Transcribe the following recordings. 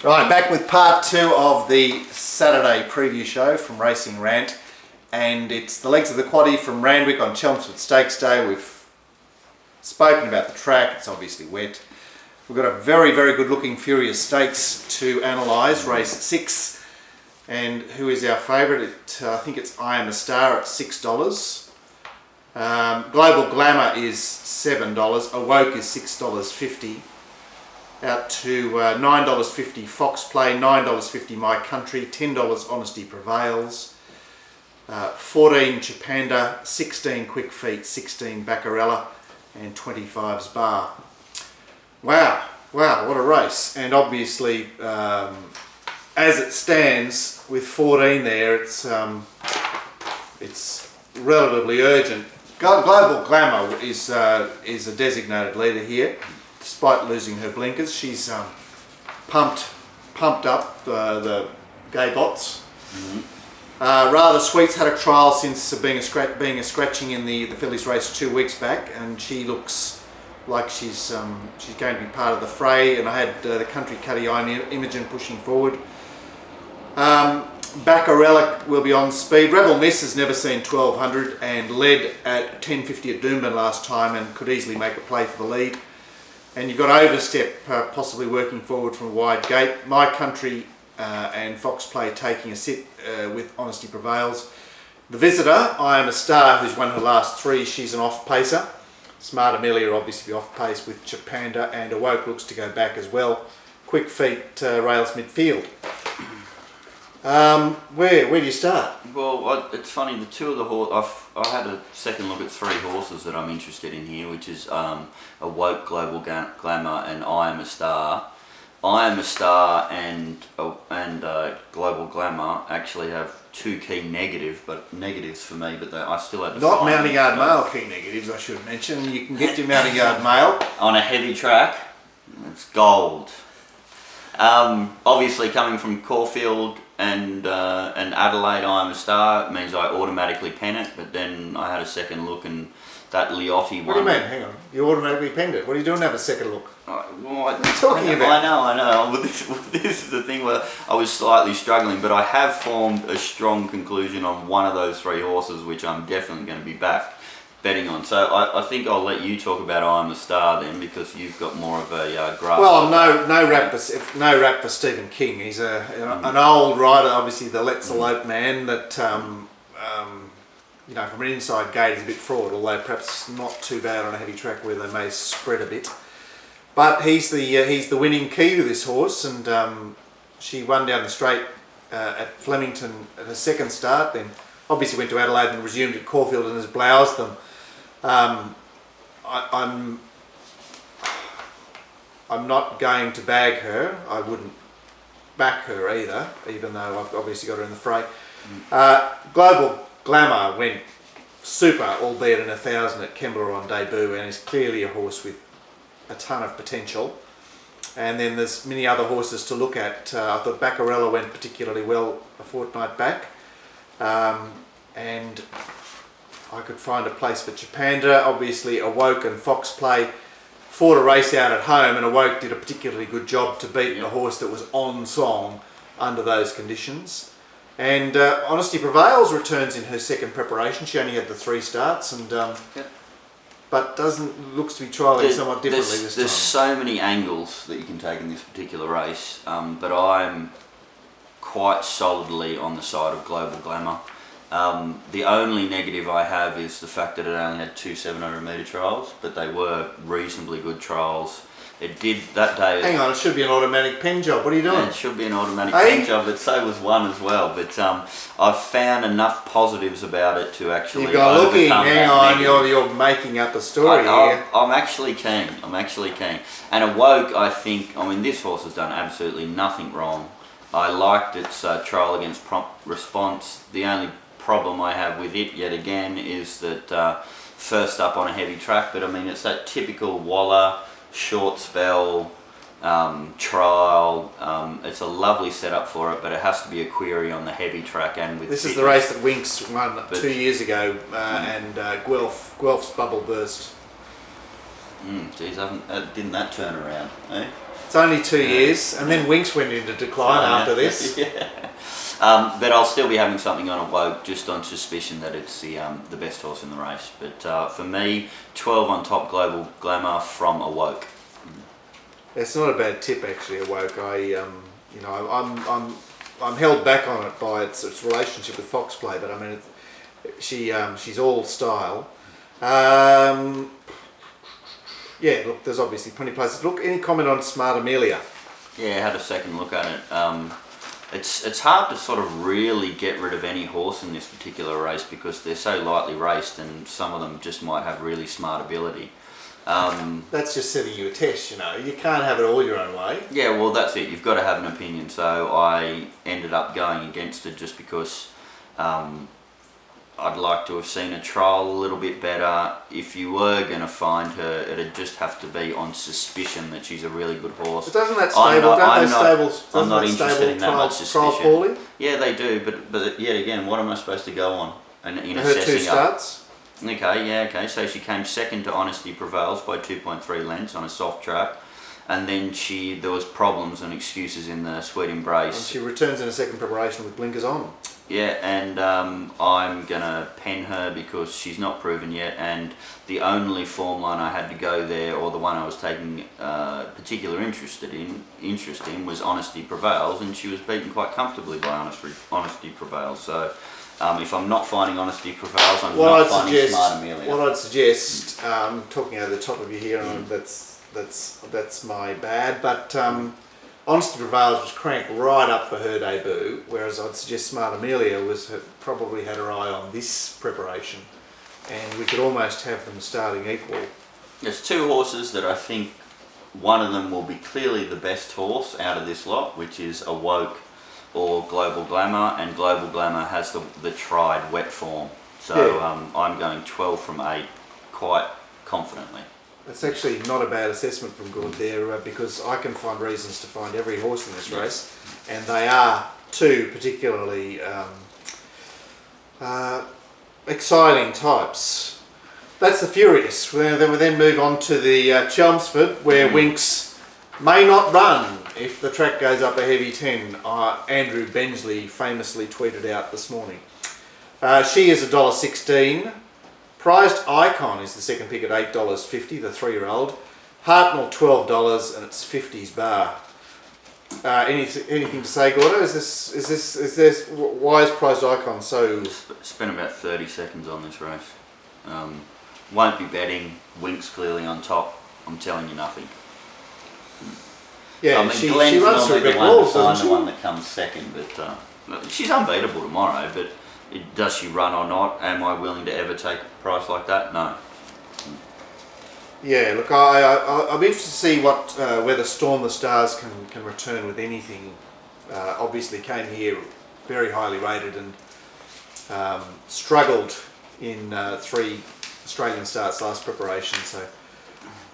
Right, back with part 2 of the Saturday preview show from RacingRant, and it's the legs of the quaddie from Randwick on Chelmsford Stakes Day. We've spoken about the track, it's obviously wet. We've got a very good looking Furious Stakes to analyse, race 6, and who is our favourite? I think it's I Am a Star at $6. Global Glamour is $7, Awoke is $6.50. Out to $9.50 Fox Play, $9.50 My Country, $10 Honesty Prevails, 14 Chapanda, 16 Quick Feet, 16 Baccarella, and 25's Bar. Wow, what a race. And obviously, as it stands with 14 there, it's relatively urgent. Global Glamour is a designated leader here. Despite losing her blinkers, she's pumped up the gay bots. Rather Sweet's had a trial since being a scratching in the fillies race 2 weeks back, and she looks like she's going to be part of the fray. And I had the Country Cutty Eye Imogen pushing forward. Baccarella will be on speed. Rebel Miss has never seen 1200 and led at 10.50 at Doomben last time and could easily make a play for the lead. And you've got Overstep possibly working forward from a wide gate. My Country and Fox Play taking a sit with Honesty Prevails. The Visitor, I Am a Star, who's won her last 3. She's an off-pacer. Smart Amelia obviously off-pace with Chapanda, and Awoke looks to go back as well. Quick Feet rails midfield. Where do you start? Well, it's funny, the two of the horses, I had a second look at 3 horses that I'm interested in here, which is Awoke, Global Glamour, and I Am a Star. I Am a Star and Global Glamour actually have 2 key negatives for me, but I still had to Not find Mounting Yard Mail key negatives, I should mention. You can get your Mounting Yard Mail on a heavy track. It's gold. Obviously, coming from Caulfield and Adelaide, I Am a Star, it means I automatically pen it, but then I had a second look and that Liotti one. What do you mean? Hang on. You automatically penned it. What are you doing to have a second look? What are you talking about? I know. But this is the thing where I was slightly struggling, but I have formed a strong conclusion on one of those 3 horses, which I'm definitely going to be betting on. So I think I'll let you talk about I Am a Star then, because you've got more of a grasp. Well, no rap for Stephen King. He's an old rider, obviously the Let's Elope man that from an inside gate is a bit fraud, although perhaps not too bad on a heavy track where they may spread a bit. But he's the winning key to this horse, and she won down the straight at Flemington at her second start, then obviously went to Adelaide and resumed at Caulfield and has bloused them. I'm not going to bag her. I wouldn't back her either, even though I've obviously got her in the fray. Global Glamour went super, albeit in 1,000 at Kembla on debut, and is clearly a horse with a ton of potential. And then there's many other horses to look at. I thought Baccarella went particularly well a fortnight back, and I could find a place for Chapanda. Obviously Awoke and Fox Play fought a race out at home, and Awoke did a particularly good job to beat a horse that was on song under those conditions. And Honesty Prevails returns in her second preparation. She only had the 3 starts, and but looks to be trialling somewhat differently this time. There's so many angles that you can take in this particular race, but I'm quite solidly on the side of Global Glamour. The only negative I have is the fact that it only had 2 700 metre trials, but they were reasonably good trials. It did that day. Hang on, it should be an automatic pen job. What are you doing? It should be an automatic pen job, but so was one as well. But I've found enough positives about it to actually. You've got looking. Hang on, you're making up a story here. I'm actually keen. And Awoke, I think. This horse has done absolutely nothing wrong. I liked its trial against Prompt Response. The only problem I have with it, yet again, is that first up on a heavy track. But it's that typical Waller short spell trial. It's a lovely setup for it, but it has to be a query on the heavy track and with. This is the race that Winks won 2 years ago, and Guelph's bubble burst. Geez, didn't that turn around? Eh? It's only 2 years, and then Winks went into decline after this. Yeah. But I'll still be having something on a Woke just on suspicion that it's the best horse in the race. But for me, 12 on Top Global Glamour from a Woke. It's not a bad tip actually, Awoke. I'm held back on it by its relationship with Foxplay, but I mean, she's all style. Yeah, look, there's obviously plenty of places. Look, any comment on Smart Amelia? Yeah, I had a second look at it. It's hard to sort of really get rid of any horse in this particular race because they're so lightly raced, and some of them just might have really smart ability. That's just setting you a test, you know. You can't have it all your own way. Yeah, well, that's it. You've got to have an opinion. So I ended up going against it just because I'd like to have seen a trial a little bit better. If you were going to find her, it'd just have to be on suspicion that she's a really good horse. But doesn't that stable, I'm not interested in that much suspicion. Poorly? Yeah, they do, but yet again, what am I supposed to go on? And in her assessing 2 starts? Okay. So she came second to Honesty Prevails by 2.3 lengths on a soft track, and then there was problems and excuses in the Sweet Embrace. And she returns in a second preparation with blinkers on. Yeah, and I'm gonna pen her because she's not proven yet, and the only form line I had to go there, or the one I was taking particular interest in was Honesty Prevails, and she was beaten quite comfortably by Honesty Prevails. So. If I'm not finding Honesty Prevails, I'm not finding Smart Amelia. What I'd suggest, talking over the top of you here, and that's my bad, but Honesty Prevails was cranked right up for her debut, whereas I'd suggest Smart Amelia probably had her eye on this preparation, and we could almost have them starting equal. There's 2 horses that I think one of them will be clearly the best horse out of this lot, which is Awoke or Global Glamour, and Global Glamour has the tried wet form. So yeah. I'm going 12 from 8 quite confidently. That's actually not a bad assessment from Good there, because I can find reasons to find every horse in this race, and they are 2 particularly exciting types. That's the Furious. We then move on to the Chelmsford, where Winks may not run if the track goes up a heavy 10. Andrew Bensley famously tweeted out this morning. She is $1.16. Prized Icon is the second pick at $8.50, the 3-year-old. Hartnell $12, and it's 50s bar. Anything to say, Gordo? Why is Prized Icon so? Spent about 30 seconds on this race. Won't be betting. Winks clearly on top. I'm telling you nothing. Yeah, I mean, she Glenn's runs through normally big the one walls, to find doesn't the she? one that comes second, but she's unbeatable tomorrow. But does she run or not? Am I willing to ever take a price like that? No. Yeah, look, I'll be interested to see whether Storm the Stars can return with anything. Obviously came here very highly rated and struggled in 3 Australian starts last preparation, so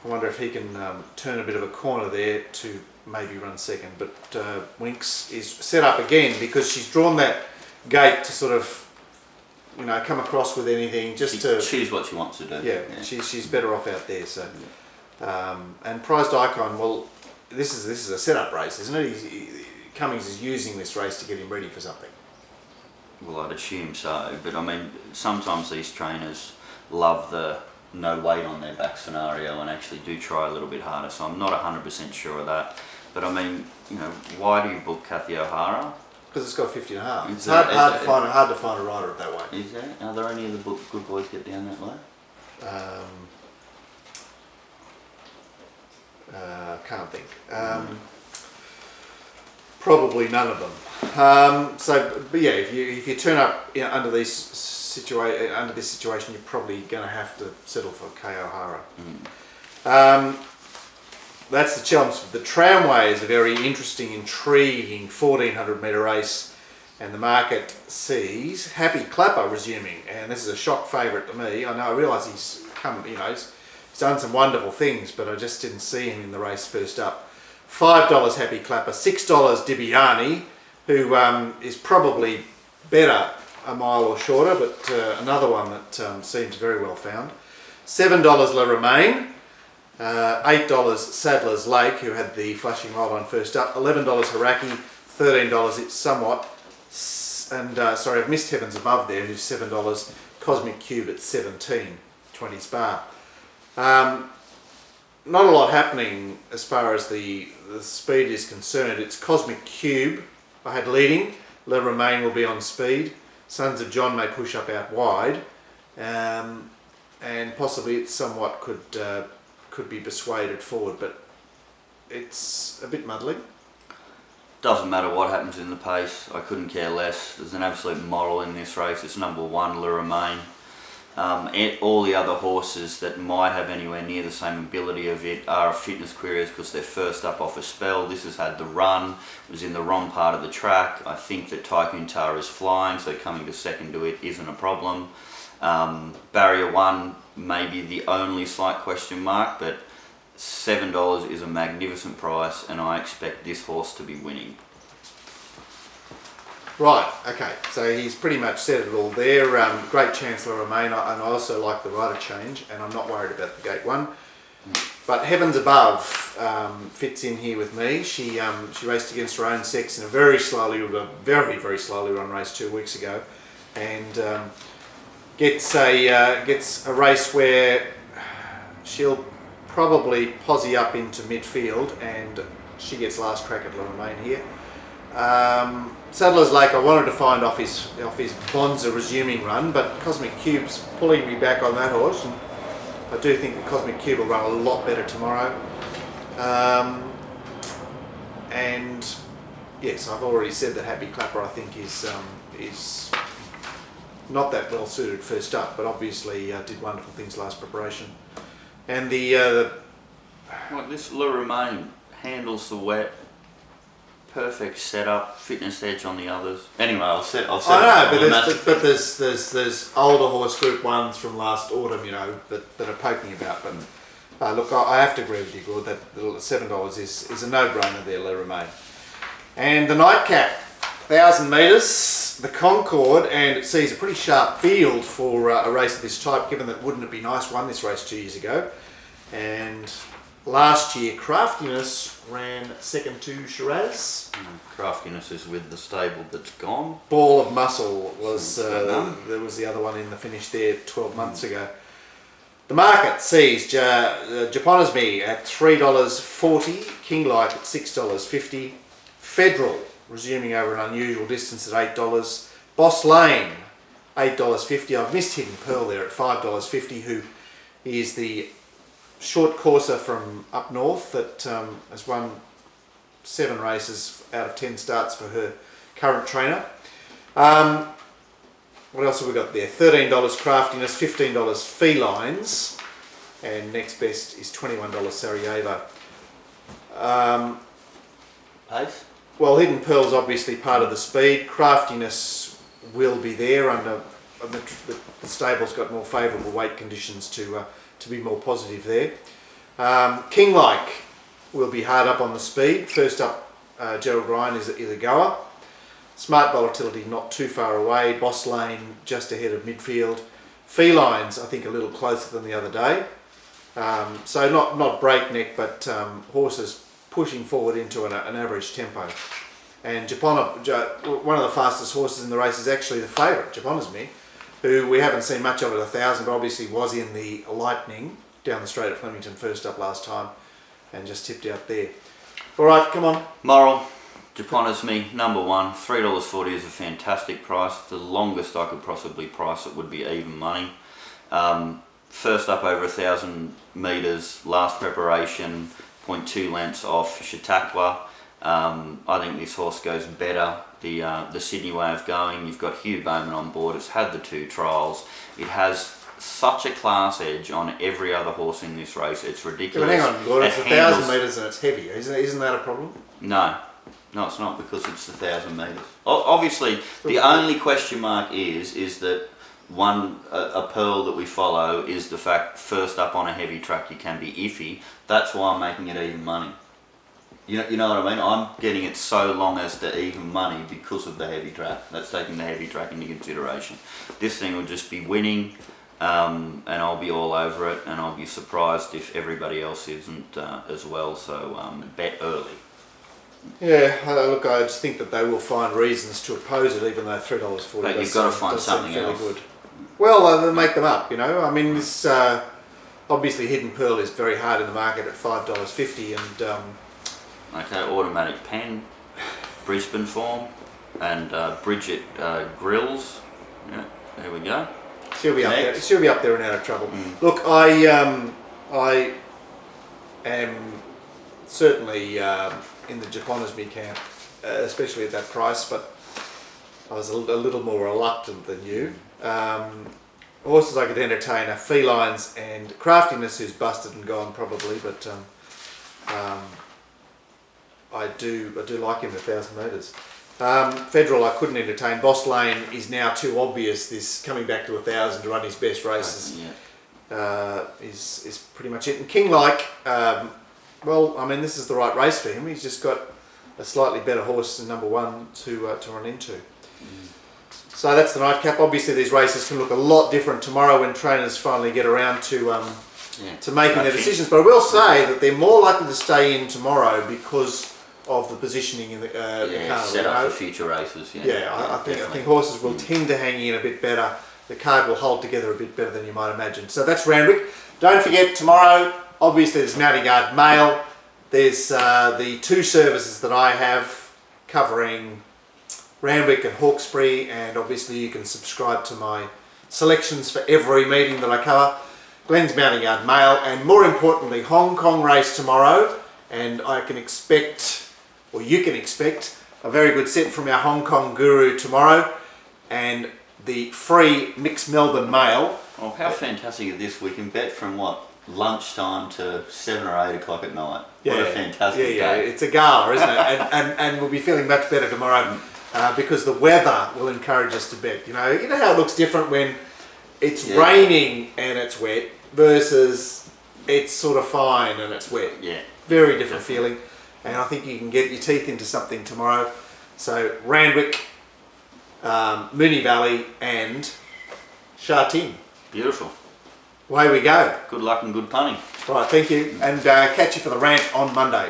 I wonder if he can turn a bit of a corner there to maybe run second. But Winks is set up again because she's drawn that gate to sort of, you know, come across with anything just to choose what she wants to do. Yeah. She's better off out there. So, and Prized Icon. Well, this is a setup race, isn't it? Cummings is using this race to get him ready for something. Well, I'd assume so, but I mean, sometimes these trainers love the no weight on their back scenario and actually do try a little bit harder, so I'm not 100% sure of that. But I mean, you know, why do you book Kathy O'Hara? Because it's got 50.5. It's hard to find a rider that way. Is there? Are there any of the good boys get down that way? Can't think. Probably none of them. But yeah, if you turn up under this situation, you're probably going to have to settle for K. O'Hara. That's the Chelmsford. The Tramway is a very interesting, intriguing 1400 metre race, and the market sees Happy Clapper resuming, and this is a shock favourite to me. I realise he's done some wonderful things, but I just didn't see him in the race first up. $5 Happy Clapper, $6 Dibiani, who is probably better a mile or shorter, but another one that seems very well found. $7 Le Romain, $8 Sadler's Lake, who had the flashing light on first up. $11 Haraki, $13 It's Somewhat. And sorry, I've missed Heavens Above there, who's $7. Cosmic Cube at 17, 20 Spa. Not a lot happening as far as the speed is concerned. It's Cosmic Cube I had leading. Le Romain will be on speed. Sons of John may push up out wide. And possibly It's Somewhat could be persuaded forward, but it's a bit muddling. Doesn't matter what happens in the pace, I couldn't care less. There's an absolute moral in this race. It's number 1, Le Romain. All the other horses that might have anywhere near the same ability of it are fitness queries because they're first up off a spell. This has had the run, was in the wrong part of the track. I think that Tycoon Tar is flying, so coming to second to it isn't a problem. Barrier 1 may be the only slight question mark, but $7 is a magnificent price, and I expect this horse to be winning. Right, okay, so he's pretty much said it all there. Great chance Le Romain, and I also like the rider change, and I'm not worried about the gate one. But Heavens Above fits in here with me. She raced against her own sex in a very slowly run race 2 weeks ago, and gets a race where she'll probably posse up into midfield, and she gets last crack at Le Romain here. Sadler's Lake, I wanted to find off his Bonza resuming run, but Cosmic Cube's pulling me back on that horse, and I do think the Cosmic Cube will run a lot better tomorrow. And yes, I've already said that Happy Clapper I think is not that well suited first up, but obviously did wonderful things last preparation. And this Le Romain handles the wet, perfect setup, fitness edge on the others. Anyway, I'll set. I know, but there's older horse Group 1s from last autumn, you know, that are poking about. But look, I have to agree with you, Gord, that the $7 is a no-brainer there, Le Romain. And the nightcap, 1,000 metres, the Concorde, and it sees a pretty sharp field for a race of this type, given that Wouldn't It Be Nice won this race 2 years ago. And last year, Craftiness ran second to Shiraz. Craftiness is with the stable that's gone. Ball of Muscle was there was the other one in the finish there 12 months ago. The market sees Japonisme at $3.40, Kinglike at $6.50, Federal resuming over an unusual distance at $8, Boss Lane $8.50. I've missed Hidden Pearl there at $5.50, who is the short courser from up north that has won 7 races out of 10 starts for her current trainer. What else have we got there? $13 Craftiness, $15 Felines, and next best is $21 Sarajevo. Pace? Well, Hidden Pearl's obviously part of the speed. Craftiness will be there under the stable's got more favourable weight conditions to be more positive there. Kinglike will be hard up on the speed. First up, Gerald Ryan is a goer. Smart Volatility not too far away. Boss Lane just ahead of midfield. Felines, I think, a little closer than the other day. So not breakneck, but horses pushing forward into an average tempo. And one of the fastest horses in the race is actually the favourite, Japonisme, who we haven't seen much of at 1,000, but obviously was in the Lightning down the straight at Flemington first up last time and just tipped out there. All right, come on. Moral, Japonisme, number 1, $3.40 is a fantastic price. The longest I could possibly price it would be even money. First up over 1,000 metres, last preparation, 0.2 lengths off Chautauqua. I think this horse goes better the Sydney way of going. You've got Hugh Bowman on board. It's had the 2 trials. It has such a class edge on every other horse in this race. It's ridiculous. Yeah, but hang on, Gordon, it's 1,000 metres and it's heavy. Isn't that a problem? No, it's not, because it's 1,000 metres. Obviously, the only question mark is that a pearl that we follow is the fact first up on a heavy track you can be iffy. That's why I'm making it even money. You know what I mean? I'm getting it so long as to even money because of the heavy track. That's taking the heavy track into consideration. This thing will just be winning. and I'll be all over it, and I'll be surprised if everybody else isn't as well. So bet early. Yeah, look, I just think that they will find reasons to oppose it, even though $3.40. But you've got to find something else. Good. Well, they'll make them up, you know. I mean, this obviously Hidden Pearl is very hard in the market at $5.50, and okay, Automatic Pen, Brisbane form, and Bridget Grills. Yeah, there we go. She'll be up there. She'll be up there and out of trouble. Look, I am certainly in the Japonisme camp, especially at that price, but I was a little more reluctant than you. Horses I could entertain are Felines and Craftiness, who's busted and gone probably, but I do like him at 1,000 metres. Federal I couldn't entertain. Boss Lane is now too obvious. This coming back to 1,000 to run his best races is pretty much it. And Kinglike, well, I mean, this is the right race for him. He's just got a slightly better horse than number one to run into. So that's the nightcap. Obviously, these races can look a lot different tomorrow when trainers finally get around to making their decisions. But I will say that they're more likely to stay in tomorrow because of the positioning in the carnival. Set up for future races. I think horses will tend to hang in a bit better. The card will hold together a bit better than you might imagine. So that's Randwick. Don't forget tomorrow. Obviously, there's Mounting Guard Mail. There's the two services that I have covering Randwick and Hawkesbury, and obviously you can subscribe to my selections for every meeting that I cover. Glenn's Mounting Guard Mail, and more importantly, Hong Kong race tomorrow, and I can expect, or you can expect, a very good set from our Hong Kong guru tomorrow, and the free Mixed Melbourne Mail. Oh, how fantastic is this? We can bet from what? Lunchtime to 7 or 8 o'clock at night. What a fantastic day. It's a gala, isn't it? and we'll be feeling much better tomorrow because the weather will encourage us to bet. You know how it looks different when it's raining and it's wet versus it's sort of fine and it's wet. Yeah. Very different feeling. And I think you can get your teeth into something tomorrow. So Randwick, Moonee Valley and Sha Tin. Beautiful. Away we go. Good luck and good punning. Right, thank you. And catch you for the rant on Monday.